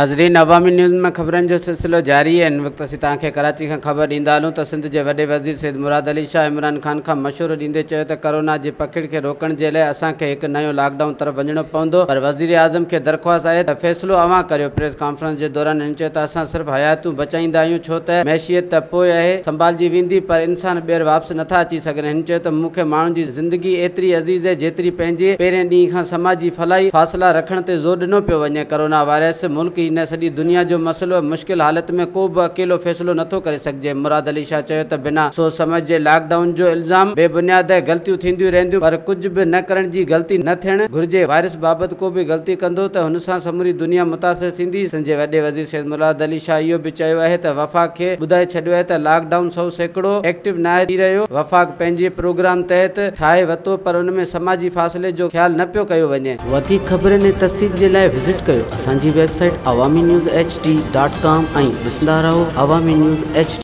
नाज़रीन, अवामी न्यूज़ में खबरन जो सिलसिलो जारी है। इन वक्त असीं तव्हांखे कराची खां ख़बर ॾींदा हलूं त सिंध के वॾे वज़ीर सैयद मुराद अली शाह इमरान खान खां मशवरो ॾींदे चयो त कोरोना जी पकड़ के रोकण जे लाइ असांखे हिकु नयो लॉकडाउन तरफ़ वञणो पवंदो, पर वज़ीर आज़म के दरख़्वास्त आहे त फ़ैसिलो अवां करियो। प्रेस कॉन्फ्रेंस के दौरान हिन चयो त असां सिर्फ़ हयातूं बचाईंदा आहियूं, छो त मैशियत त पोइ आहे, संभालजी वेंदी, पर इंसान ॿीहर वापसि नथा अची सघनि। हिन चयो त मूंखे माण्हुनि जी ज़िंदगी एतिरी अज़ीज़ आहे जेतिरी पंहिंजे पहिरें ॾींहं खां समाजी फलाई फ़ासिला रखण ते ज़ोर ॾिनो पियो वञे। कोरोना वायरस मुल्क ही न सॼी दुनिया जो मसइलो, मुश्किल हालत में को बि अकेलो फ़ैसिलो नथो करे सघिजे। मुराद अली शाह चयो त बिना सोच समझ जे लॉकडाउन जो इल्ज़ाम बेबुनियाद ग़लतियूं थींदियूं रहंदियूं, पर कुझु बि न करण जी ग़लती न थियण घुर्जे। वायरस बाबति को बि ग़लती कंदो त हुन सां समूरी दुनिया मुतासिर थींदी। सिंध जे वॾे वज़ीर सैयद मुराद अली शाह इहो बि चयो आहे त वफ़ाक़ खे ॿुधाए छॾियो आहे त लॉकडाउन 100% एक्टिव न थी रहियो। वफ़ाक़ पंहिंजे प्रोग्राम तहत ठाहे वरितो, पर उन में समाजी फ़ासिले जो ख़्यालु न पियो कयो वञे। वधीक ख़बरनि ऐं तफ़सील जे लाइ विज़िट कयो असांजी वेबसाइट awamiNewsHD.com ऐं ॾिसंदा रहो अवामी न्यूज़ HD।